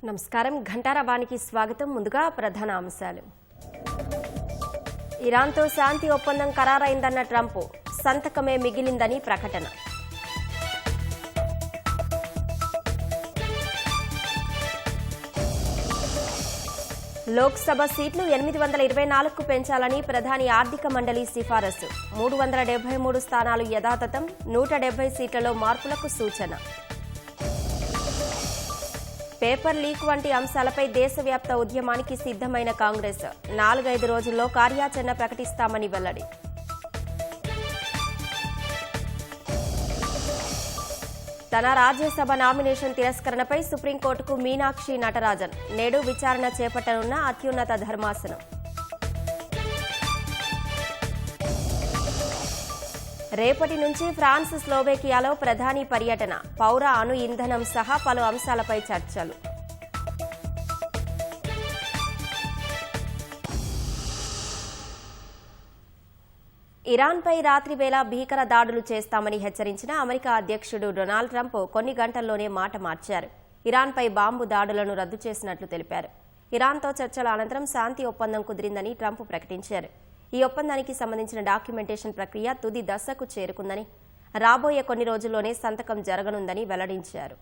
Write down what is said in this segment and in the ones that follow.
నమస్కారం. ఘంటారావానికి స్వాగతం. ముందుగా ప్రధాన అంశాలు. ఇరాన్తో శాంతి ఒప్పందం ఖరారైందన్న ట్రంప్, సంతకమే మిగిలిందని ప్రకటన. లోక్సభ సీట్లు 824కు పెంచాలని ప్రధాని ఆర్థిక మండలి సిఫారసు. 373 స్థానాలు యథాతథం, 170 సీట్లలో మార్పులకు సూచన. పేపర్ లీక్ వంటి అంశాలపై దేశవ్యాప్త ఉద్యమానికి సిద్ధమైన కాంగ్రెస్ 4-5 రోజుల్లో కార్యాచరణ ప్రకటిస్తామని వెల్లడి. తన రాజ్యసభ నామినేషన్ తిరస్కరణపై సుప్రీంకోర్టుకు మీనాక్షి నటరాజన్ నేడు విచారణ చేపట్టనున్న అత్యున్నత ధర్మాసనం. రేపటి నుంచి ఫ్రాన్స్, స్లోవేకియాలో ప్రధాని పర్యటన. పౌర అణు ఇంధనం సహా పలు అంశాలపై చర్చలు. ఇరాన్పై రాత్రివేళ భీకర దాడులు చేస్తామని హెచ్చరించిన అమెరికా అధ్యక్షుడు డొనాల్డ్ ట్రంప్ కొన్ని గంటల్లోనే మాట మార్చారు. ఇరాన్పై బాంబు దాడులను రద్దు చేసినట్లు తెలిపారు. ఇరాన్తో చర్చల అనంతరం శాంతి ఒప్పందం కుదిరిందని ట్రంప్ ప్రకటించారు. ఈ ఒప్పందానికి సంబంధించిన డాక్యుమెంటేషన్ ప్రక్రియ తుది దశకు చేరుకుందని, రాబోయే కొన్ని రోజుల్లోనే సంతకం జరగనుందని వెల్లడించారు.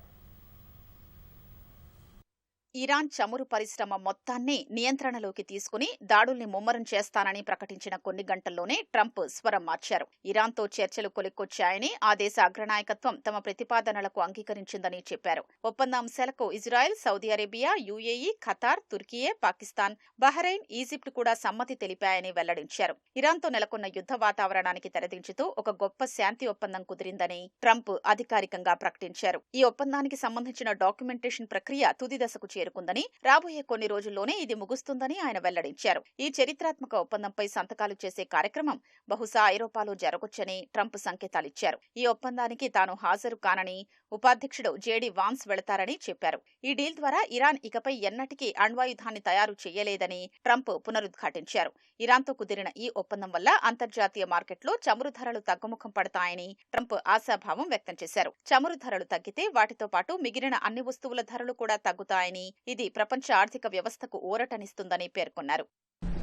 ఇరాన్ చమురు పరిశ్రమ మొత్తాన్ని నియంత్రణలోకి తీసుకుని దాడుల్ని ముమ్మరం చేస్తానని ప్రకటించిన కొన్ని గంటల్లోనే ట్రంప్ స్వరం మార్చారు. ఇరాన్తో చర్చలు కొలిక్కొచ్చాయని, ఆ దేశ అగ్రనాయకత్వం తమ ప్రతిపాదనలకు అంగీకరించిందని చెప్పారు. ఒప్పంద అంశాలకు Israel, Saudi Arabia, UAE, Qatar, Türkiye, Pakistan, Bahrain, Egypt కూడా సమ్మతి తెలిపాయని వెల్లడించారు. ఇరాన్తో నెలకొన్న యుద్ధ వాతావరణానికి తెరదించుతూ ఒక గొప్ప శాంతి ఒప్పందం కుదిరిందని ట్రంప్ అధికారికంగా ప్రకటించారు. ఈ ఒప్పందానికి సంబంధించిన డాక్యుమెంటేషన్ ప్రక్రియ తుది దశకు చేరుకుందని, రాబోయే కొన్ని రోజుల్లోనే ఇది ముగుస్తుందని ఆయన వెల్లడించారు. ఈ చరిత్రాత్మక ఒప్పందంపై సంతకాలు చేసే కార్యక్రమం బహుశా ఐరోపాలో జరగొచ్చని ట్రంప్ సంకేతాలిచ్చారు. ఈ ఒప్పందానికి తాను హాజరు కానని, ఉపాధ్యక్షుడు జేడీ వాన్స్ వెళతారని చెప్పారు. ఈ డీల్ ద్వారా ఇరాన్ ఇకపై ఎన్నటికీ అణ్వాయుధాన్ని తయారు చేయలేదని ట్రంప్ పునరుద్ఘాటించారు. ఇరాన్తో కుదిరిన ఈ ఒప్పందం వల్ల అంతర్జాతీయ మార్కెట్లో చమురు ధరలు తగ్గుముఖం పడతాయని ట్రంప్ ఆశాభావం వ్యక్తం చేశారు. చమురు ధరలు తగ్గితే వాటితో పాటు మిగిలిన అన్ని వస్తువుల ధరలు కూడా తగ్గుతాయని, ఇది ప్రపంచ ఆర్థిక వ్యవస్థకు ఊరటనిస్తుందని పేర్కొన్నారు.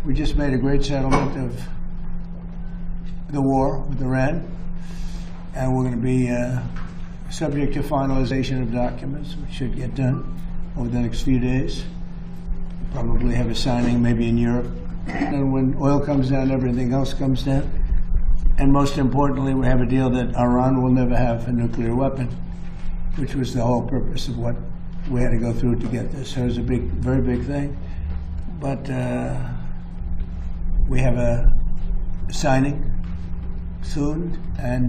We just made a great settlement of the war with Iran, and we're going to be subject to finalization of documents, which should get done over the next few days. Probably have a signing maybe in Europe. And when oil comes down, everything else comes down. And most importantly, we have a deal that Iran will never have a nuclear weapon, which was the whole purpose of what we had to go through to get this. So it was a big, very big thing. But we have a signing soon, and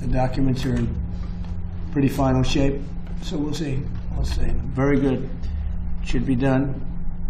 the documents are in pretty final shape. So we'll see. We'll see. Very good. Should be done,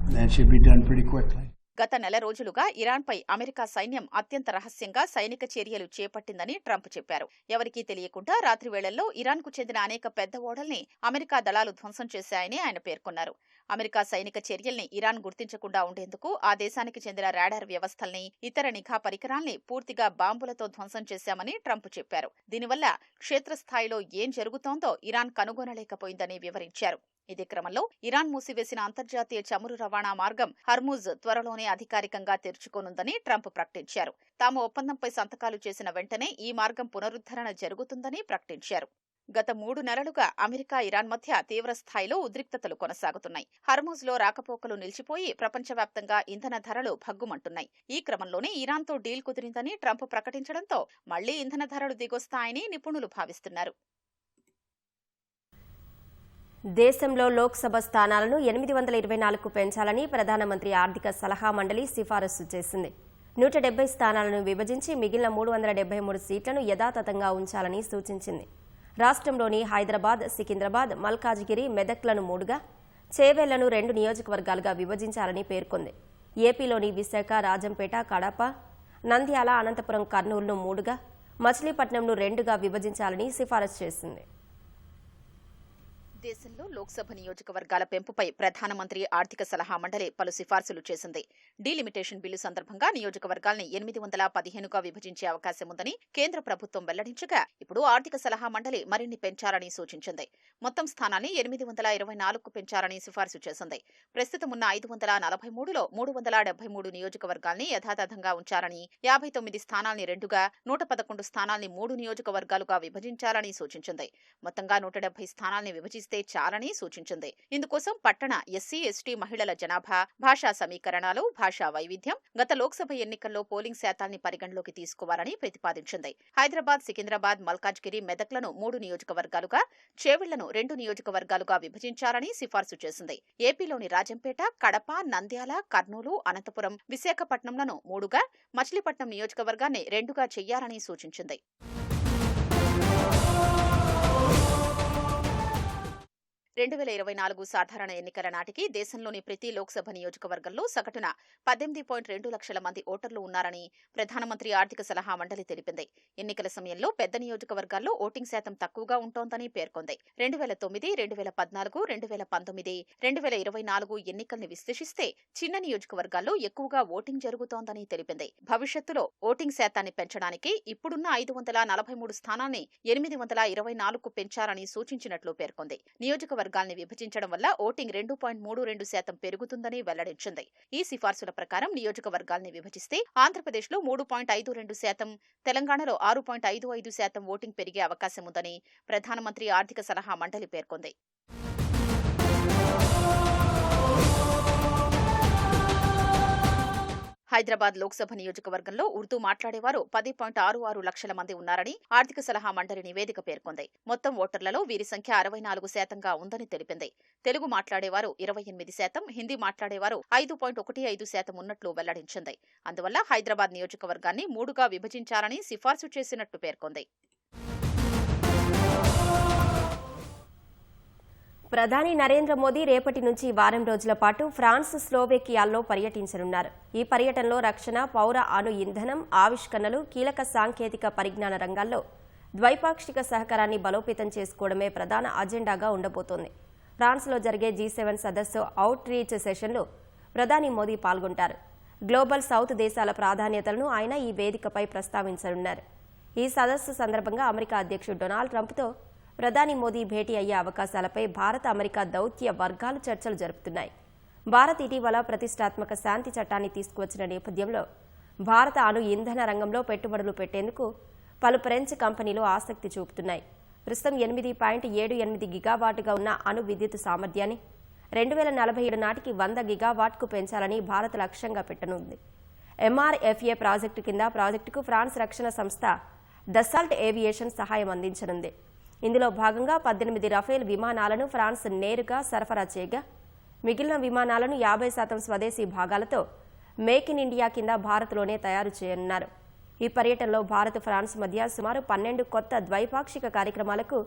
and that should be done pretty quickly. గత నెల రోజులుగా ఇరాన్పై America సైన్యం అత్యంత రహస్యంగా సైనిక చర్యలు చేపట్టిందని Trump చెప్పారు. ఎవరికీ తెలియకుండా రాత్రి వేళల్లో ఇరాన్కు చెందిన అనేక పెద్ద ఓడల్ని అమెరికా దళాలు ధ్వంసం చేశాయని ఆయన పేర్కొన్నారు. అమెరికా సైనిక చర్యల్ని ఇరాన్ గుర్తించకుండా ఉండేందుకు ఆ దేశానికి చెందిన రాడార్ వ్యవస్థల్ని, ఇతర నిఘా పరికరాల్ని పూర్తిగా బాంబులతో ధ్వంసం చేశామని ట్రంప్ చెప్పారు. దీనివల్ల క్షేత్రస్థాయిలో ఏం జరుగుతోందో ఇరాన్ కనుగొనలేకపోయిందని వివరించారు. ఇదే క్రమంలో ఇరాన్ మూసివేసిన అంతర్జాతీయ చమురు రవాణా మార్గం హర్ముజ్ త్వరలోనే అధికారికంగా తెరుచుకోనుందని ట్రంప్ ప్రకటించారు. తాము ఒప్పందంపై సంతకాలు చేసిన వెంటనే ఈ మార్గం పునరుద్ధరణ జరుగుతుందని ప్రకటించారు. గత 3 నెలలుగా అమెరికా, ఇరాన్ మధ్య తీవ్ర స్థాయిలో ఉద్రిక్తతలు కొనసాగుతున్నాయి. హర్ముజ్లో రాకపోకలు నిలిచిపోయి ప్రపంచవ్యాప్తంగా ఇంధన ధరలు భగ్గుమంటున్నాయి. ఈ క్రమంలోనే ఇరాన్తో డీల్ కుదిరిందని ట్రంప్ ప్రకటించడంతో మళ్లీ ఇంధన ధరలు దిగొస్తాయని నిపుణులు భావిస్తున్నారు. దేశంలో లోక్సభ స్థానాలను 824కు పెంచాలని ప్రధానమంత్రి ఆర్థిక సలహా మండలి సిఫారసు చేసింది. 170 స్థానాలను విభజించి మిగిలిన 373 సీట్లను యథాతథంగా ఉంచాలని సూచించింది. రాష్ట్రంలోని హైదరాబాద్, సికింద్రాబాద్, మల్కాజిగిరి, మెదక్లను 3గా, చేవెళ్లను 2 నియోజకవర్గాలుగా విభజించాలని పేర్కొంది. ఏపీలోని విశాఖ, రాజంపేట, కడప, నంద్యాల, అనంతపురం, కర్నూలును 3గా, మచిలీపట్నంను 2గా విభజించాలని సిఫారసు చేసింది. దేశంలో లోక్సభ నియోజకవర్గాల పెంపుపై ప్రధానమంత్రి ఆర్థిక సలహా మండలి పలు సిఫార్సులు చేసింది. డీలిమిటేషన్ బిల్లు సందర్భంగా నియోజకవర్గాల్ని 815గా విభజించే అవకాశం ఉందని కేంద్ర ప్రభుత్వం వెల్లడించగా, ఇప్పుడు ఆర్థిక సలహా మండలి మరిన్ని పెంచాలని సూచించింది. మొత్తం స్థానాన్ని 824కు పెంచాలని సిఫార్సు చేసింది. ప్రస్తుతం ఉన్న 543లో 373 నియోజకవర్గాల్ని యథాతథంగా ఉంచాలని, 59 స్థానాల్ని 2గా, 111 స్థానాల్ని 3 నియోజకవర్గాలుగా విభజించాలని సూచించింది. మొత్తంగా 170 స్థానాల్ని విభజిస్తే చాలని సూచించింది. ఇందుకోసం పట్టణ ఎస్సీ, ఎస్టీ మహిళల జనాభా, భాషా సమీకరణాలు, భాషా వైవిధ్యం, గత లోక్సభ ఎన్నికల్లో పోలింగ్ శాతాన్ని పరిగణలోకి తీసుకోవాలని ప్రతిపాదించింది. హైదరాబాద్, సికింద్రాబాద్, మల్కాజ్గిరి, మెదక్లను 3 నియోజకవర్గాలుగా, చేవెళ్లను 2 నియోజకవర్గాలుగా విభజించాలని సిఫార్సు చేసింది. ఏపీలోని రాజంపేట, కడప, నంద్యాల, కర్నూలు, అనంతపురం, విశాఖపట్నంలను 3గా, మచిలీపట్నం నియోజకవర్గాన్ని 2గా చెయ్యాలని సూచించింది. 2024 సాధారణ ఎన్నికల నాటికి దేశంలోని ప్రతి లోక్సభ నియోజకవర్గంలో సగటున 18.2 లక్షల మంది ఓటర్లు ఉన్నారని ప్రధానమంత్రి ఆర్థిక సలహా మండలి తెలిపింది. ఎన్నికల సమయంలో పెద్ద నియోజకవర్గాల్లో ఓటింగ్ శాతం తక్కువగా ఉంటోందని పేర్కొంది. 2009, 2014, 2019, 2024 ఎన్నికల్ని విశ్లేషిస్తే చిన్న నియోజకవర్గాల్లో ఎక్కువగా ఓటింగ్ జరుగుతోందని తెలిపింది. భవిష్యత్తులో ఓటింగ్ శాతాన్ని పెంచడానికి ఇప్పుడున్న 543 స్థానాల్ని 824కు పెంచాలని సూచించినట్లు పేర్కొంది. నియోజకవర్గాల్ని విభజించడం వల్ల ఓటింగ్ 2.32% పెరుగుతుందని వెల్లడించింది. ఈ సిఫార్సుల ప్రకారం నియోజకవర్గాల్ని విభజిస్తే ఆంధ్రప్రదేశ్లో 3.52%, తెలంగాణలో 6.55% ఓటింగ్ పెరిగే అవకాశం ఉందని ప్రధానమంత్రి ఆర్థిక సలహా మండలి పేర్కొంది. హైదరాబాద్ లోక్సభ నియోజకవర్గంలో ఉర్దూ మాట్లాడేవారు 10.66 లక్షల మంది ఉన్నారని ఆర్థిక సలహా మండలి నివేదిక పేర్కొంది. మొత్తం ఓటర్లలో వీరి సంఖ్య 64%గా ఉందని తెలిపింది. తెలుగు మాట్లాడేవారు 28%, హిందీ మాట్లాడేవారు 5.15% ఉన్నట్లు వెల్లడించింది. అందువల్ల హైదరాబాద్ నియోజకవర్గాన్ని 3గా విభజించాలని సిఫార్సు చేసినట్టు పేర్కొంది. ప్రధాని నరేంద్ర మోదీ రేపటి నుంచి వారం రోజుల పాటు ఫ్రాన్స్, స్లోవేకియాల్లో పర్యటించనున్నారు. ఈ పర్యటనలో రక్షణ, పౌర అణు ఇంధనం, ఆవిష్కరణలు, కీలక సాంకేతిక పరిజ్ఞాన రంగాల్లో ద్వైపాక్షిక సహకారాన్ని బలోపేతం చేసుకోవడమే ప్రధాన అజెండాగా ఉండబోతోంది. ఫ్రాన్స్లో జరిగే G7 సదస్సు అవుట్ రీచ్ సెషన్లో ప్రధాని మోదీ పాల్గొంటారు. గ్లోబల్ సౌత్ దేశాల ప్రాధాన్యతలను ఆయన ఈ వేదికపై ప్రస్తావించనున్నారు. ఈ సదస్సు సందర్భంగా అమెరికా అధ్యక్షుడు డొనాల్డ్ ట్రంప్తో ప్రధాని మోదీ భేటీ అయ్యే అవకాశాలపై భారత, అమెరికా దౌత్య వర్గాలు చర్చలు జరుపుతున్నాయి. భారత్ ఇటీవల ప్రతిష్టాత్మక శాంతి చట్టాన్ని తీసుకువచ్చిన నేపథ్యంలో భారత అణు ఇంధన రంగంలో పెట్టుబడులు పెట్టేందుకు పలు ఫ్రెంచ్ కంపెనీలు ఆసక్తి చూపుతున్నాయి. ప్రస్తుతం 8.78 గిగావాట్గా ఉన్న అణు విద్యుత్ సామర్థ్యాన్ని 2047 నాటికి 100 గిగావాట్కు పెంచాలని భారత్ లక్ష్యంగా పెట్టనుంది. MRFA ప్రాజెక్టు కింద ప్రాజెక్టుకు ఫ్రాన్స్ రక్షణ సంస్థ దసాల్ట్ ఏవియేషన్ సహాయం అందించనుంది. ఇందులో భాగంగా 18 రఫేల్ విమానాలను ఫ్రాన్స్ నేరుగా సరఫరా చేయగా, మిగిలిన విమానాలను 50% స్వదేశీ భాగాలతో మేక్ ఇన్ ఇండియా కింద భారత్లోనే తయారు చేయనున్నారు. ఈ పర్యటనలో భారత్, ఫ్రాన్స్ మధ్య సుమారు 12 కొత్త ద్వైపాక్షిక కార్యక్రమాలకు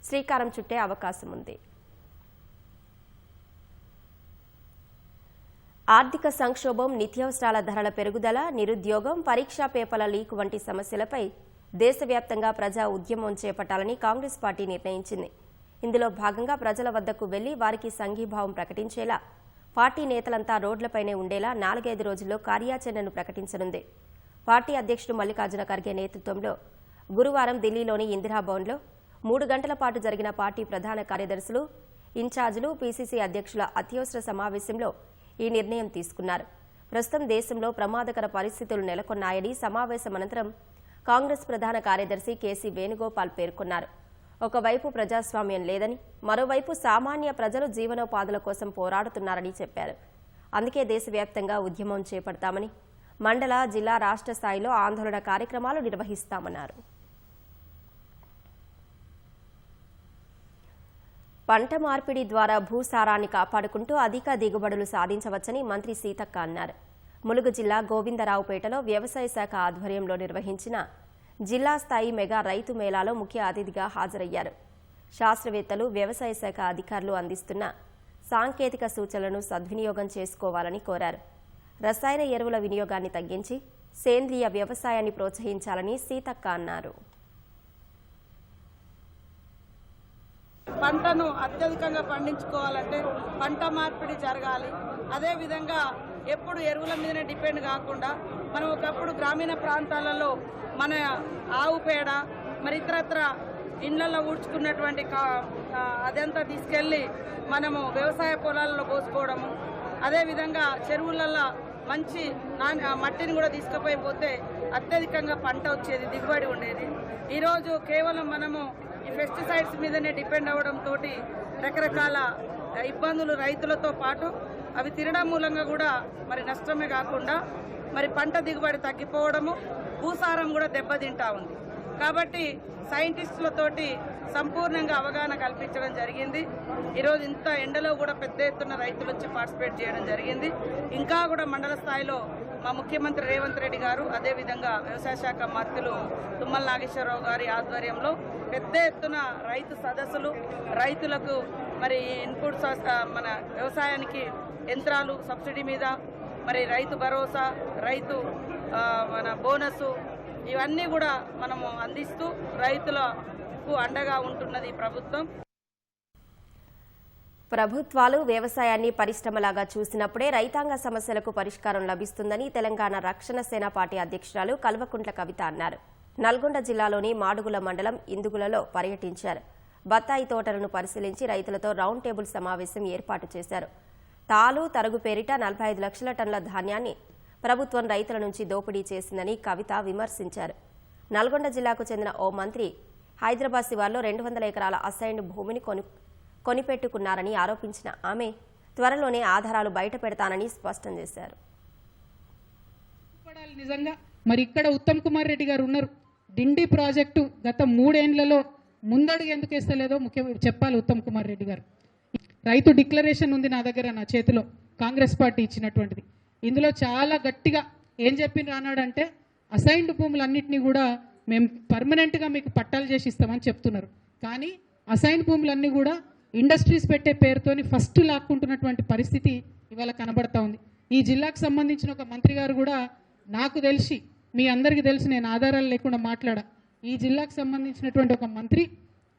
శ్రీకారం చుట్టే అవకాశం ఉంది. ఆర్థిక సంక్షోభం, నిత్యావసరాల ధరల పెరుగుదల, నిరుద్యోగం, పరీక్షా పేపర్ల లీక్ వంటి సమస్యలపై దేశవ్యాప్తంగా ప్రజా ఉద్యమం చేపట్టాలని కాంగ్రెస్ పార్టీ నిర్ణయించింది. ఇందులో భాగంగా ప్రజల వద్దకు వెళ్లి వారికి సంఘీభావం ప్రకటించేలా పార్టీ నేతలంతా రోడ్లపైనే ఉండేలా 4-5 రోజుల్లో కార్యాచరణను ప్రకటించనుంది. పార్టీ అధ్యక్షుడు మల్లికార్జున ఖర్గే నేతృత్వంలో గురువారం ఢిల్లీలోని ఇందిరాభవన్లో 3 గంటల పాటు జరిగిన పార్టీ ప్రధాన కార్యదర్శులు, ఇన్ఛార్జీలు, పీసీసీ అధ్యక్షుల అత్యవసర సమావేశంలో ఈ నిర్ణయం తీసుకున్నారు. ప్రస్తుతం దేశంలో ప్రమాదకర పరిస్థితులు నెలకొన్నాయని సమావేశం అనంతరం కాంగ్రెస్ ప్రధాన కార్యదర్శి కేసీ వేణుగోపాల్ పేర్కొన్నారు. ఒకవైపు ప్రజాస్వామ్యం లేదని, మరోవైపు సామాన్య ప్రజలు జీవనోపాధుల కోసం పోరాడుతున్నారని చెప్పారు. అందుకే దేశవ్యాప్తంగా ఉద్యమం చేపడతామని, మండల, జిల్లా, రాష్ట్ర స్థాయిలో ఆందోళన కార్యక్రమాలు నిర్వహిస్తామన్నారు. పంట మార్పిడి ద్వారా భూసారాన్ని కాపాడుకుంటూ అధిక దిగుబడులు సాధించవచ్చని మంత్రి సీతక్క అన్నారు. ములుగు జిల్లా గోవిందరావుపేటలో వ్యవసాయ శాఖ ఆధ్వర్యంలో నిర్వహించిన జిల్లా స్థాయి మెగా రైతు మేళాలో ముఖ్య అతిథిగా హాజరయ్యారు. శాస్త్రవేత్తలు, వ్యవసాయ శాఖ అధికారులు అందిస్తున్న సాంకేతిక సూచనలను సద్వినియోగం చేసుకోవాలని కోరారు. రసాయన ఎరువుల వినియోగాన్ని తగ్గించి సేంద్రియ వ్యవసాయాన్ని ప్రోత్సహించాలని సీతక్క అన్నారు. పంటను అత్యధికంగా పండించుకోవాలంటే పంట మార్పిడి జరగాలి. అదేవిధంగా ఎప్పుడు ఎరువుల మీదనే డిపెండ్ కాకుండా మనం ఒకప్పుడు గ్రామీణ ప్రాంతాలలో మన ఆవు పేడ మరి ఇతరత్ర ఇండ్లలో ఊడ్చుకున్నటువంటి అదంతా తీసుకెళ్ళి మనము వ్యవసాయ పొలాలలో పోసుకోవడము, అదేవిధంగా చెరువులలో మంచి మట్టిని కూడా తీసుకుపోయిపోతే అత్యధికంగా పంట వచ్చేది, దిగుబడి ఉండేది. ఈరోజు కేవలం మనము ఈ పెస్టిసైడ్స్ మీదనే డిపెండ్ అవ్వడంతో రకరకాల ఇబ్బందులు రైతులతో పాటు అవి తినడం మూలంగా కూడా మరి నష్టమే కాకుండా మరి పంట దిగుబడి తగ్గిపోవడము, భూసారం కూడా దెబ్బతింటా ఉంది. కాబట్టి సైంటిస్టులతోటి సంపూర్ణంగా అవగాహన కల్పించడం జరిగింది. ఈరోజు ఇంత ఎండలో కూడా పెద్ద ఎత్తున రైతులు వచ్చి పార్టిసిపేట్ చేయడం జరిగింది. ఇంకా కూడా మండల స్థాయిలో మా ముఖ్యమంత్రి రేవంత్ రెడ్డి గారు, అదేవిధంగా వ్యవసాయ శాఖ మంత్రులు తుమ్మల నాగేశ్వరరావు గారి ఆధ్వర్యంలో పెద్ద ఎత్తున రైతు సదస్సులు, రైతులకు మరి ఇన్పుట్స్ మన వ్యవసాయానికి యంత్రాలు సబ్సిడీ మీద, మరి రైతు భరోసా, రైతు మన బోనస్ ఇవన్నీ కూడా మనము అందిస్తూ రైతులకు అండగా ఉంటున్నది ఈ ప్రభుత్వం. ప్రభుత్వాలు వ్యవసాయాన్ని పరిశ్రమలాగా చూసినప్పుడే రైతాంగ సమస్యలకు పరిష్కారం లభిస్తుందని తెలంగాణ రక్షణ సేన పార్టీ అధ్యక్షురాలు కల్వకుంట్ల కవిత అన్నారు. నల్గొండ జిల్లాలోని మాడుగుల మండలం ఇందుగులలో పర్యటించారు. బత్తాయి తోటలను పరిశీలించి రైతులతో రౌండ్ టేబుల్ సమావేశం ఏర్పాటు చేశారు. తాలు తరుగు పేరిట 45 లక్షల టన్నుల ధాన్యాన్ని ప్రభుత్వం రైతుల నుంచి దోపిడీ చేసిందని కవిత విమర్శించారు. నల్గొండ జిల్లాకు చెందిన ఓ మంత్రి హైదరాబాద్ శివార్లో 200 ఎకరాల అసైన్డ్ భూమిని కొనిపెట్టుకున్నారని ఆరోపించిన ఆమె త్వరలోనే ఆధారాలు బయట పెడతానని స్పష్టం చేశారు. నిజంగా మరి ఇక్కడ ఉత్తమ్ కుమార్ రెడ్డి గారు ఉన్నారు. డిండి ప్రాజెక్టు గత 3 ఏళ్లలో ముందడుగు ఎందుకు వేస్తలేదో చెప్పాలి ఉత్తమ్ కుమార్ రెడ్డి గారు. రైతు డిక్లరేషన్ ఉంది నా దగ్గర, నా చేతిలో, కాంగ్రెస్ పార్టీ ఇచ్చినటువంటిది. ఇందులో చాలా గట్టిగా ఏం చెప్పిన అన్నాడంటే అసైన్డ్ భూములన్నింటినీ కూడా మేము పర్మనెంట్గా మీకు పట్టాలు చేసి ఇస్తామని చెప్తున్నారు. కానీ అసైన్డ్ భూములన్నీ కూడా ఇండస్ట్రీస్ పెట్టే పేరుతోని ఫస్ట్ లాక్కుంటున్నటువంటి పరిస్థితి ఇవాళ కనబడతా ఉంది. ఈ జిల్లాకు సంబంధించిన ఒక మంత్రి గారు కూడా నాకు తెలిసి, మీ అందరికీ తెలిసి, నేను ఆధారాలు లేకుండా మాట్లాడా, ఈ జిల్లాకు సంబంధించినటువంటి ఒక మంత్రి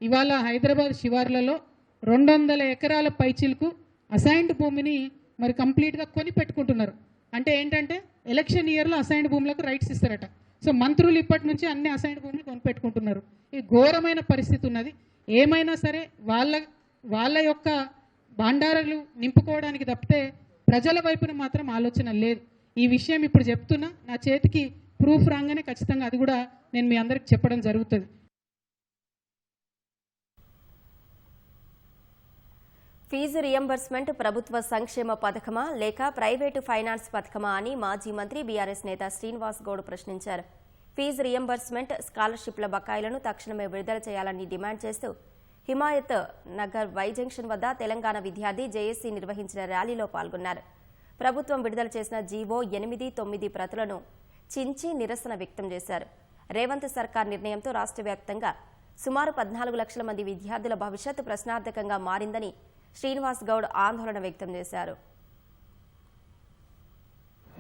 ఇవాళ హైదరాబాద్ శివార్లలో 200 ఎకరాల పైచిలకు అసైన్డ్ భూమిని మరి కంప్లీట్గా కొని పెట్టుకుంటున్నారు. అంటే ఏంటంటే ఎలక్షన్ ఇయర్లో అసైన్డ్ భూములకు రైట్స్ ఇస్తారట. సో మంత్రులు ఇప్పటి నుంచి అన్ని అసైన్డ్ భూములు కొనిపెట్టుకుంటున్నారు. ఈ ఘోరమైన పరిస్థితి ఉన్నది. ఏమైనా సరే వాళ్ళ యొక్క భాండారాలు నింపుకోవడానికి తప్పితే ప్రజల వైపున మాత్రం ఆలోచన లేదు. ఈ విషయం ఇప్పుడు చెప్తున్నా, నా చేతికి ప్రూఫ్ రాగానే ఖచ్చితంగా అది కూడా నేను మీ అందరికి చెప్పడం జరుగుతుంది. ఫీజు రియంబర్స్మెంట్ ప్రభుత్వ సంక్షేమ పథకమా లేక ప్రైవేటు ఫైనాన్స్ పథకమా అని మాజీ మంత్రి బీఆర్ఎస్ నేత శ్రీనివాస్ గౌడ్ ప్రశ్నించారు. ఫీజు రియంబర్స్మెంట్, స్కాలర్షిప్ల బకాయిలను తక్షణమే విడుదల చేయాలని డిమాండ్ చేస్తూ హిమాయత్ నగర్ వై జంక్షన్ వద్ద తెలంగాణ విద్యార్థి జేఏసీ నిర్వహించిన ర్యాలీలో పాల్గొన్నారు. ప్రభుత్వం విడుదల చేసిన జీవో 8, 9 ప్రతులను చించి నిరసన వ్యక్తం చేశారు. రేవంత్ సర్కార్ నిర్ణయంతో రాష్ట్ర వ్యాప్తంగా సుమారు 14 లక్షల మంది విద్యార్థుల భవిష్యత్తు ప్రశ్నార్థకంగా మారిందని శ్రీనివాస్ గౌడ్ ఆందోళన వ్యక్తం చేశారు.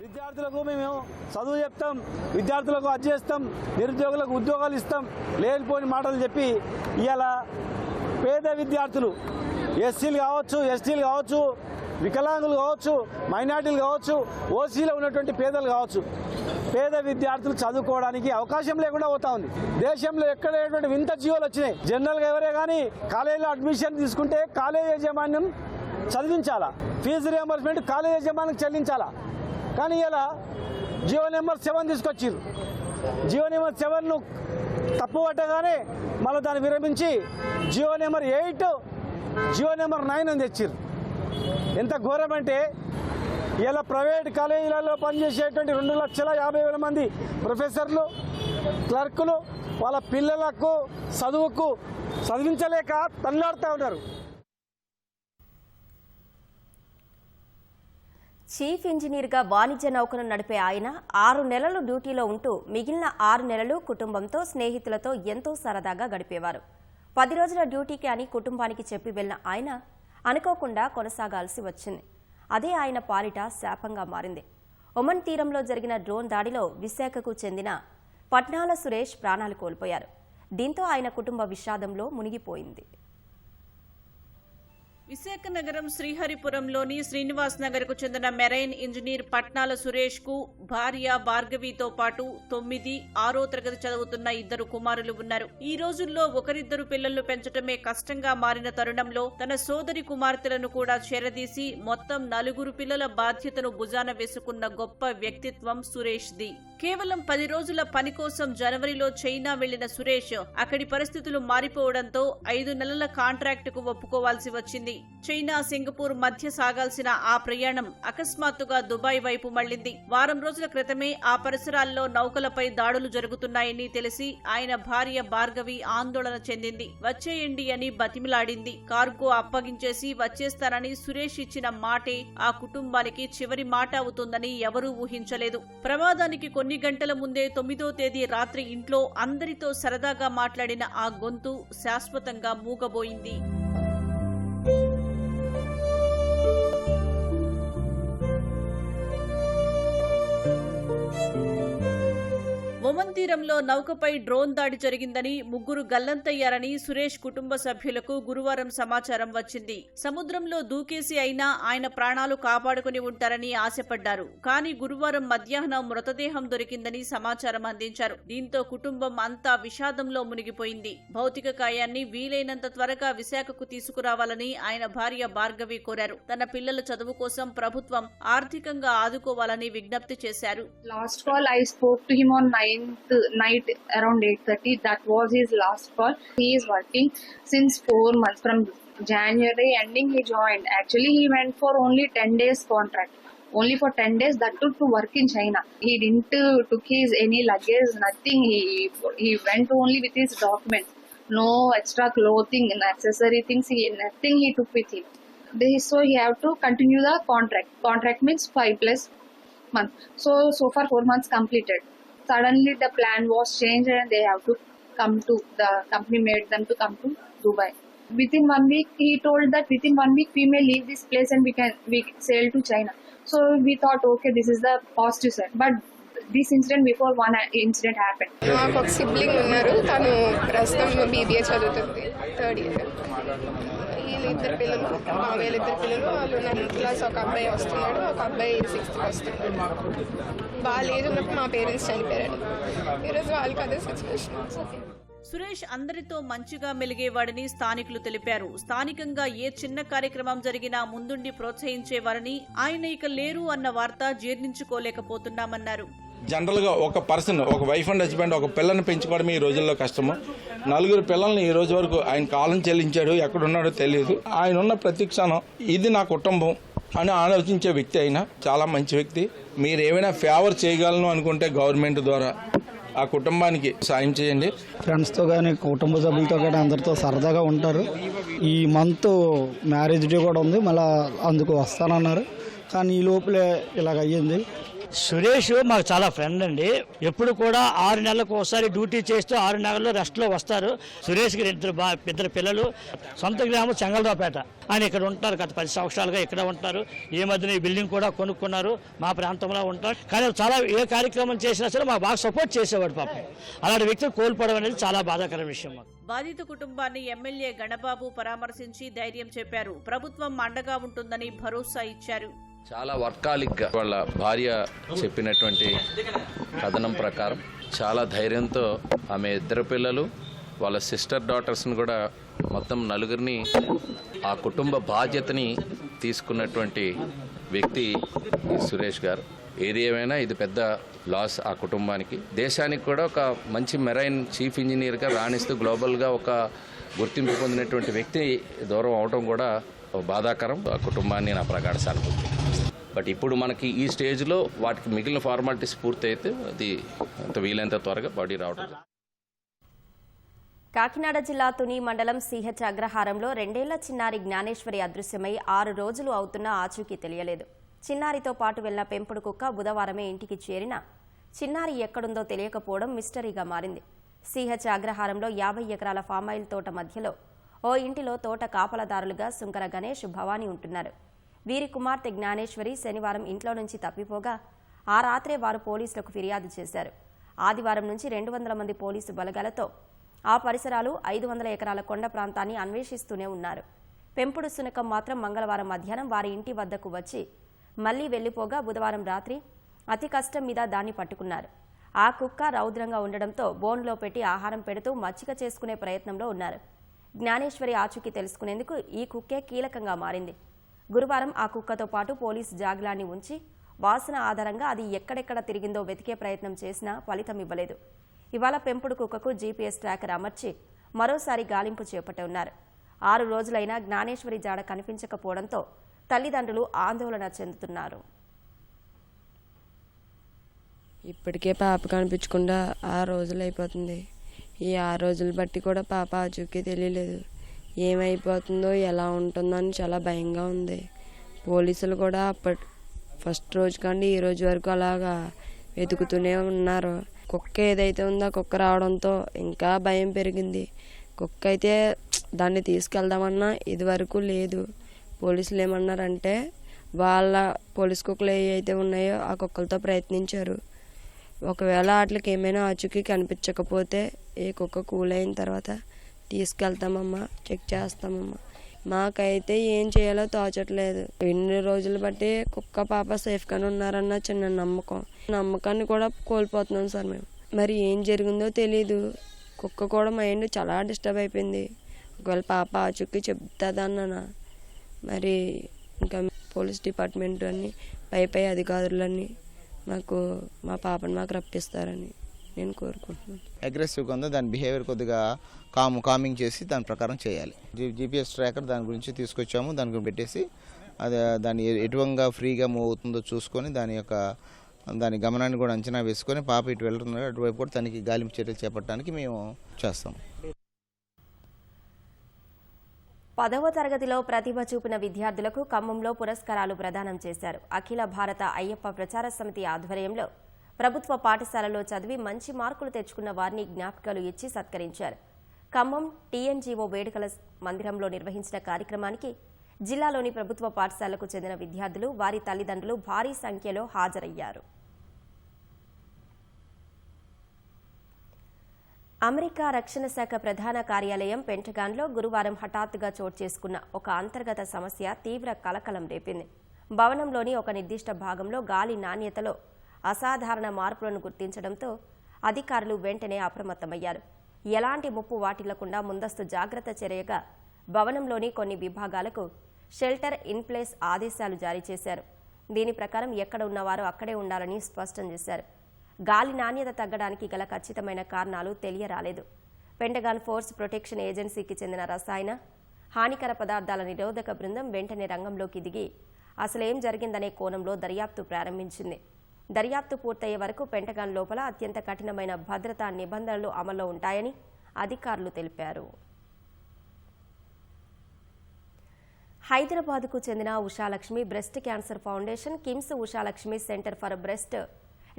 విద్యార్థులకు మేము చదువు చెప్తాం, విద్యార్థులకు అది చేస్తాం, నిరుద్యోగులకు ఉద్యోగాలు ఇస్తాం, లేనిపోని మాటలు చెప్పి ఇవాళ పేద విద్యార్థులు, ఎస్సీలు కావచ్చు, ఎస్టీలు కావచ్చు, వికలాంగులు కావచ్చు, మైనార్టీలు కావచ్చు, ఓసీలో ఉన్నటువంటి పేదలు కావచ్చు, పేద విద్యార్థులు చదువుకోవడానికి అవకాశం లేకుండా పోతా ఉంది. దేశంలో ఎక్కడైనటువంటి వింత జీవోలు వచ్చినాయి. జనరల్గా ఎవరే కానీ కాలేజీలో అడ్మిషన్ తీసుకుంటే కాలేజ్ యాజమాన్యం చదివించాలా, ఫీజు రియంబర్స్మెంట్ కాలేజ్ యాజమాన్యం చెల్లించాలా. కానీ ఇలా జియో నెంబర్ 7 తీసుకొచ్చారు. జియో నెంబర్ 7ను తప్పు పట్టగానే మళ్ళీ దాన్ని విరమించి జియో నెంబర్ 8, జియో నెంబర్ 9 అని తెచ్చారు. ఎంత ఘోరం అంటే ఇలా ప్రైవేట్ కాలేజీలలో పనిచేసేటువంటి 2,50,000 మంది ప్రొఫెసర్లు, క్లర్కులు వాళ్ళ పిల్లలకు చదివించలేక తల్లాడుతూ ఉన్నారు. చీఫ్ ఇంజనీర్గా వాణిజ్య నౌకను నడిపే ఆయన 6 నెలలు డ్యూటీలో ఉంటూ మిగిలిన 6 నెలలు కుటుంబంతో, స్నేహితులతో ఎంతో సరదాగా గడిపేవారు. 10 రోజుల డ్యూటీకి అని కుటుంబానికి చెప్పి వెళ్లిన ఆయన అనుకోకుండా కొనసాగాల్సి వచ్చింది. అదే ఆయన పాలిట శాపంగా మారింది. ఒమన్ తీరంలో జరిగిన డ్రోన్ దాడిలో విశాఖకు చెందిన పట్నాల సురేష్ ప్రాణాలు కోల్పోయారు. దీంతో ఆయన కుటుంబ విషాదంలో మునిగిపోయింది. విశాఖ నగరం శ్రీహరిపురంలోని శ్రీనివాస్ నగర్ కు చెందిన మెరైన్ ఇంజనీర్ పట్నాల సురేష్ కు భార్య భార్గవితో పాటు 9, 6వ తరగతి చదువుతున్న 2 కుమారులు ఉన్నారు. ఈ రోజుల్లో ఒకరిద్దరు పిల్లలను పెంచడమే కష్టంగా మారిన తరుణంలో తన సోదరి కుమార్తెలను కూడా చేరదీసి మొత్తం 4 పిల్లల బాధ్యతను భుజాన వేసుకున్న గొప్ప వ్యక్తిత్వం సురేష్ ది. కేవలం 10 రోజుల పని కోసం జనవరిలో చైనా వెళ్లిన సురేష్ అక్కడి పరిస్థితులు మారిపోవడంతో 5 నెలల కాంట్రాక్టుకు ఒప్పుకోవాల్సి వచ్చింది. చైనా, సింగపూర్ మధ్య సాగాల్సిన ఆ ప్రయాణం అకస్మాత్తుగా దుబాయ్ వైపు మళ్లింది. వారం రోజుల క్రితమే ఆ పరిసరాల్లో నౌకలపై దాడులు జరుగుతున్నాయని తెలిసి ఆయన భార్య భార్గవి ఆందోళన చెందింది. వచ్చేయండి అని బతిమిలాడింది. కార్గో అప్పగించేసి వచ్చేస్తానని సురేష్ ఇచ్చిన మాటే ఆ కుటుంబానికి చివరి మాట అవుతుందని ఎవరూ ఊహించలేదు. ప్రమాదానికి కొన్ని గంటల ముందే 9వ తేదీ రాత్రి ఇంట్లో అందరితో సరదాగా మాట్లాడిన ఆ గొంతు శాశ్వతంగా మూగబోయింది. ఒమన్ తీరంలో నౌకపై డ్రోన్ దాడి జరిగిందని, 3 గల్లంతయ్యారని సురేష్ కుటుంబ సభ్యులకు గురువారం సమాచారం వచ్చింది. సముద్రంలో దూకేసి అయినా ఆయన ప్రాణాలు కాపాడుకుని ఉంటారని ఆశపడ్డారు. కానీ గురువారం మధ్యాహ్నం మృతదేహం దొరికిందని సమాచారం అందించారు. దీంతో కుటుంబం అంతా విషాదంలో మునిగిపోయింది. భౌతిక కాయాన్ని వీలైనంత త్వరగా విశాఖకు తీసుకురావాలని ఆయన భార్య భార్గవి కోరారు. తన పిల్లల చదువు కోసం ప్రభుత్వం ఆర్థికంగా ఆదుకోవాలని విజ్ఞప్తి చేశారు. Last call I spoke to him on 9th night around 8:30. That was his last call. He is working since 4 months. From January ending he joined. Actually he went for only 10 days contract. Only for 10 days, that too to work in China. He didn't took his any luggage, nothing. He went only with his documents. No extra clothing and accessory things. Nothing he took with him. So he have to continue the contract. Contract means 5+ months. So far 4 months completed. Suddenly the plan was changed and they have to come to, the company made them to come to Dubai. Within 1 week, he told that within 1 week we may leave this place and we sail to China. So we thought, okay, this is the positive side. But this incident, before one incident happened. నాకు ఒక sibling ఉన్నారు. తను ప్రస్తుతం BBA చదువుతుంది, 3rd year. వీళ్ళిద్దరు పిల్లలు, వీళ్ళిద్దరు పిల్లలు, వాళ్ళు 9th క్లాస్. ఒక అబ్బాయి వస్తున్నాడు, ఒక అబ్బాయి 6th వస్తున్నాడు. వాళ్ళ ఏజ్ ఉన్నప్పుడు మా పేరెంట్స్ చనిపోయారు. ఈరోజు వాళ్ళకి అదే సిచ్యువేషన్. సురేష్ అందరితో మంచిగా మెలిగేవాడని స్థానికులు తెలిపారు. స్థానికంగా ఏ చిన్న కార్యక్రమం జరిగినా ముందుండి ప్రోత్సహించేవారని, ఆయన ఇక లేరు అన్న వార్త జీర్ణించుకోలేకపోతున్నామన్నారు. జనరల్గా ఒక పర్సన్, ఒక వైఫ్ అండ్ హస్బెండ్ ఒక పిల్లని పెంచుకోవడం ఈ రోజుల్లో కష్టము. 4 పిల్లల్ని ఈ రోజు వరకు ఆయన కాలం చెల్లించాడు. ఎక్కడున్నాడో తెలియదు. ఆయన ఉన్న ప్రతి క్షణం ఇది నా కుటుంబం అని ఆలోచించే వ్యక్తి. అయినా చాలా మంచి వ్యక్తి. మీరు ఏమైనా ఫేవర్ చేయగలను అనుకుంటే గవర్నమెంట్ ద్వారా ఆ కుటుంబానికి సాయం చేయండి. ఫ్రెండ్స్తో కానీ కుటుంబ సభ్యులతో కానీ అందరితో సరదాగా ఉంటారు. ఈ మంత్ మ్యారేజ్ డే కూడా ఉంది, మళ్ళీ అందుకు వస్తానన్నారు. కానీ ఈ లోపలే ఇలాగ అయ్యింది. సురేష్ మాకు చాలా ఫ్రెండ్ అండి. ఎప్పుడు కూడా 6 నెలలకు ఒకసారి డ్యూటీ చేస్తూ 6 నెలల్లో రెస్ట్లో వస్తారు. సురేష్కి 2 పిల్లలు. సొంత గ్రామం చెంగళరావుపేట. ఆయన ఇక్కడ ఉంటారు. గత 10 సంవత్సరాలుగా ఇక్కడ ఉంటారు. ఈ మధ్యన ఈ బిల్డింగ్ కూడా కొనుక్కున్నారు. మా ప్రాంతంలో ఉంటారు. కానీ చాలా ఏ కార్యక్రమం చేసినా సరే మాకు బాగా సపోర్ట్ చేసేవాడు. పాపం అలాంటి వ్యక్తులు కోల్పోవడం అనేది చాలా బాధాకర విషయం. బాధిత కుటుంబాన్ని ఎమ్మెల్యే గణబాబు పరామర్శించి ధైర్యం చెప్పారు. ప్రభుత్వం అండగా ఉంటుందని భరోసా ఇచ్చారు. చాలా వర్కాలిక్గా వాళ్ళ భార్య చెప్పినటువంటి కథనం ప్రకారం చాలా ధైర్యంతో ఆమె 2 పిల్లలు, వాళ్ళ సిస్టర్ డాటర్స్ని కూడా మొత్తం 4 ఆ కుటుంబ బాధ్యతని తీసుకున్నటువంటి వ్యక్తి సురేష్ గారు. ఏది ఏమైనా ఇది పెద్ద లాస్ ఆ కుటుంబానికి. దేశానికి కూడా ఒక మంచి మెరైన్ చీఫ్ ఇంజనీర్గా రాణిస్తూ గ్లోబల్గా ఒక గుర్తింపు పొందినటువంటి వ్యక్తి దూరం అవడం కూడా బాధాకరం. ఆ కుటుంబాన్ని నా ప్రగాఢ సానుభూతి. బట్ ఇప్పుడు మనకి ఈ స్టేజ్లో వాటికి మిగిలిన ఫార్మాలిటీస్ పూర్తి అయితే అది అంత వీలైనంత త్వరగా బాడీ రావడం. కాకినాడ జిల్లా తుని మండలం సిహెచ్ అగ్రహారంలో 2 ఏళ్ల చిన్నారి జ్ఞానేశ్వరి అదృశ్యమై 6 రోజులు అవుతున్నా ఆచూకీ తెలియలేదు. చిన్నారితో పాటు వెళ్లిన పెంపుడు కుక్క బుధవారమే ఇంటికి చేరినా చిన్నారి ఎక్కడుందో తెలియకపోవడం మిస్టరీగా మారింది. సిహెచ్ అగ్రహారంలో 50 ఎకరాల ఫామాయిల్ తోట మధ్యలో ఓ ఇంటిలో తోట కాపలదారులుగా సుంకర గణేష్, భవానీ ఉంటున్నారు. వీరి కుమార్తె జ్ఞానేశ్వరి శనివారం ఇంట్లో నుంచి తప్పిపోగా ఆ రాత్రే వారు పోలీసులకు ఫిర్యాదు చేశారు. ఆదివారం నుంచి 200 మంది పోలీసు బలగాలతో ఆ పరిసరాలు 500 ఎకరాల కొండ ప్రాంతాన్ని అన్వేషిస్తూనే ఉన్నారు. పెంపుడు శునకం మాత్రం మంగళవారం మధ్యాహ్నం వారి ఇంటి వద్దకు వచ్చి మళ్లీ వెళ్లిపోగా బుధవారం రాత్రి అతి కష్టం మీద దాన్ని పట్టుకున్నారు. ఆ కుక్క రౌద్రంగా ఉండడంతో బోన్లో పెట్టి ఆహారం పెడుతూ మచ్చిక చేసుకునే ప్రయత్నంలో ఉన్నారు. జ్ఞానేశ్వరి ఆచూకీ తెలుసుకునేందుకు ఈ కుక్కే కీలకంగా మారింది. గురువారం ఆ కుక్కతో పాటు పోలీసు జాగిలాన్ని ఉంచి వాసన ఆధారంగా అది ఎక్కడెక్కడ తిరిగిందో వెతికే ప్రయత్నం చేసినా ఫలితం ఇవ్వలేదు. ఇవాళ పెంపుడు కుక్కకు జీపీఎస్ ట్రాకర్ అమర్చి మరోసారి గాలింపు చేపట్టనున్నారు. 6 రోజులైనా జ్ఞానేశ్వరి జాడ కనిపించకపోవడంతో తల్లిదండ్రులు ఆందోళన చెందుతున్నారు. ఇప్పటికే పాప కనిపించకుండా 6 రోజులు అయిపోతుంది. ఈ 6 రోజులు బట్టి కూడా పాప ఆచూకీ తెలియలేదు. ఏమైపోతుందో ఎలా ఉంటుందో అని చాలా భయంగా ఉంది. పోలీసులు కూడా ఫస్ట్ రోజు కండి ఈ రోజు వరకు అలాగా వెతుకుతూనే ఉన్నారు. కుక్క ఏదైతే ఉందో కుక్క రావడంతో ఇంకా భయం పెరిగింది. కుక్క అయితే దాన్ని తీసుకెళ్దామన్నా ఇది వరకు లేదు. పోలీసులు ఏమన్నారంటే వాళ్ళ పోలీస్ కుక్కలు ఏవైతే ఉన్నాయో ఆ కుక్కలతో ప్రయత్నించారు. ఒకవేళ వాటికి ఏమైనా ఆచూకీ కనిపించకపోతే ఈ కుక్క కూల్ అయిన తర్వాత తీసుకెళ్తామమ్మా, చెక్ చేస్తామమ్మా. మాకైతే ఏం చేయాలో తోచట్లేదు. ఎన్ని రోజులు బట్టి కుక్క పాప సేఫ్గానే ఉన్నారన్న చిన్న నమ్మకాన్ని కూడా కోల్పోతున్నాం సార్ మేము. మరి ఏం జరిగిందో తెలీదు. కుక్క కూడా మైండ్ చాలా డిస్టర్బ్ అయిపోయింది. ఒకవేళ పాప ఆచూకీ చెప్తాదన్నా మరి ఇంకా పోలీస్ డిపార్ట్మెంట్ అన్ని పై అధికారులన్నీ మా పాపని మాకు రప్పిస్తారని నేను కోరుకుంటున్నాను. అగ్రెసివ్గా ఉందో దాని బిహేవియర్ కొద్దిగా కామింగ్ చేసి దాని ప్రకారం చేయాలి. జీపీఎస్ ట్రాకర్ దాని గురించి తీసుకొచ్చాము. దాని గురించి పెట్టేసి దాన్ని ఎటువంగా ఫ్రీగా మూవ్ అవుతుందో చూసుకొని దాని గమనాన్ని కూడా అంచనా వేసుకొని పాప ఇటు వెళ్తున్నారు అటువైపు కూడా తనకి గాలింపు చర్యలు చేపట్టడానికి మేము చేస్తాం. 10వ తరగతిలో ప్రతిభ చూపిన విద్యార్థులకు ఖమ్మంలో పురస్కారాలు ప్రదానం చేశారు. అఖిల భారత అయ్యప్ప ప్రచార సమితి ఆధ్వర్యంలో ప్రభుత్వ పాఠశాలలో చదివి మంచి మార్కులు తెచ్చుకున్న వారిని జ్ఞాపికలు ఇచ్చి సత్కరించారు. ఖమ్మం టీఎన్జీఓ వేడుకల మందిరంలో నిర్వహించిన కార్యక్రమానికి జిల్లాలోని ప్రభుత్వ పాఠశాలకు చెందిన విద్యార్థులు, వారి తల్లిదండ్రులు భారీ సంఖ్యలో హాజరయ్యారు. అమెరికా రక్షణ శాఖ ప్రధాన కార్యాలయం పెంటగాన్లో గురువారం హఠాత్తుగా చోటు చేసుకున్న ఒక అంతర్గత సమస్య తీవ్ర కలకలం రేపింది. భవనంలోని ఒక నిర్దిష్ట భాగంలో గాలి నాణ్యతలో అసాధారణ మార్పులను గుర్తించడంతో అధికారులు వెంటనే అప్రమత్తమయ్యారు. ఎలాంటి ముప్పు వాటిల్లకుండా ముందస్తు జాగ్రత్త చర్యగా భవనంలోని కొన్ని విభాగాలకు షెల్టర్ ఇన్ ప్లేస్ ఆదేశాలు జారీ చేశారు. దీని ప్రకారం ఎక్కడ ఉన్నవారో అక్కడే ఉండాలని స్పష్టం చేశారు. గాలి నాణ్యత తగ్గడానికి గల ఖచ్చితమైన కారణాలు తెలియరాలేదు. పెంటగాన్ ఫోర్స్ ప్రొటెక్షన్ ఏజెన్సీకి చెందిన రసాయన హానికర పదార్థాల నిరోధక బృందం వెంటనే రంగంలోకి దిగి అసలేం జరిగిందనే కోణంలో దర్యాప్తు ప్రారంభించింది. దర్యాప్తు పూర్తయ్యే వరకు పెంటగాన్ లోపల అత్యంత కఠినమైన భద్రతా నిబంధనలు అమల్లో ఉంటాయని అధికారులు తెలిపారు. హైదరాబాద్కు చెందిన Ushalakshmi breast cancer foundation, KIMS Ushalakshmi centre for breast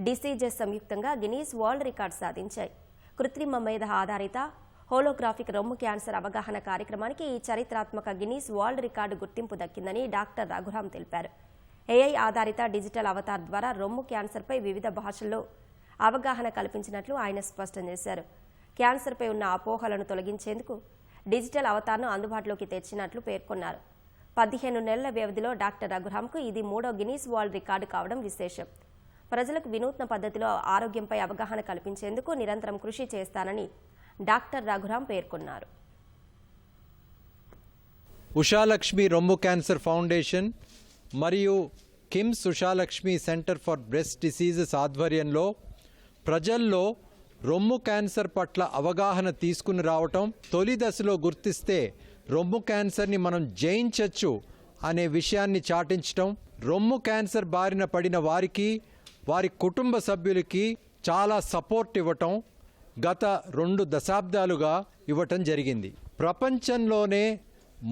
diseases సంయుక్తంగా గిన్నీస్ వరల్డ్ రికార్డు సాధించాయి. కృత్రిమ మేధ ఆధారిత హోలోగ్రాఫిక్ రొమ్ము క్యాన్సర్ అవగాహన కార్యక్రమానికి ఈ చరిత్రాత్మక గిన్నీస్ వరల్డ్ రికార్డు గుర్తింపు దక్కిందని డాక్టర్ రఘురాం తెలిపారు. ఏఐ ఆధారిత డిజిటల్ అవతార్ ద్వారా రొమ్ము క్యాన్సర్పై వివిధ భాషల్లో అవగాహన కల్పించినట్లు ఆయన స్పష్టం చేశారు. క్యాన్సర్పై ఉన్న అపోహలను తొలగించేందుకు డిజిటల్ అవతార్ను అందుబాటులోకి తెచ్చినట్లు పేర్కొన్నారు. 15 నెలల వ్యవధిలో డాక్టర్ రఘురాంకు ఇది 3వ గిన్నీస్ వరల్డ్ రికార్డు కావడం విశేషం. ప్రజలకు వినూత్న పద్ధతిలో ఆరోగ్యంపై అవగాహన కల్పించేందుకు నిరంతరం కృషి చేస్తానని డాక్టర్ రఘురాం పేర్కొన్నారు. ఉషాలక్ష్మి రొమ్ము క్యాన్సర్ ఫౌండేషన్ మరియు KIMS Ushalakshmi centre for breast diseases ఆధ్వర్యంలో ప్రజల్లో రొమ్ము క్యాన్సర్ పట్ల అవగాహన తీసుకుని రావటం, తొలి దశలో గుర్తిస్తే రొమ్ము క్యాన్సర్ని మనం జయించవచ్చు అనే విషయాన్ని చాటించటం, రొమ్ము క్యాన్సర్ బారిన పడిన వారికి, వారి కుటుంబ సభ్యులకి చాలా సపోర్ట్ ఇవ్వటం గత 2 దశాబ్దాలుగా ఇవ్వటం జరిగింది. ప్రపంచంలోనే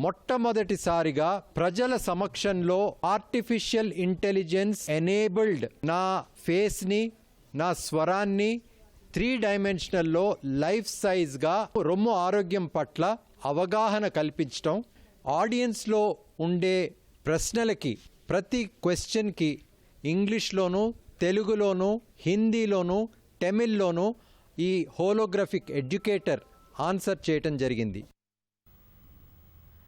మొట్టమొదటిసారిగా ప్రజల సమక్షంలో ఆర్టిఫిషియల్ ఇంటెలిజెన్స్ ఎనేబుల్డ్ నా ఫేస్ని, నా స్వరాన్ని 3 డైమెన్షనల్లో లైఫ్ సైజ్గా రొమ్ము ఆరోగ్యం పట్ల అవగాహన కల్పించటం, ఆడియన్స్లో ఉండే ప్రశ్నలకి ప్రతి క్వశ్చన్కి ఇంగ్లీష్లోనూ, తెలుగులోనూ, హిందీలోనూ, తమిళ్లోనూ ఈ హోలోగ్రఫిక్ ఎడ్యుకేటర్ ఆన్సర్ చేయటం జరిగింది.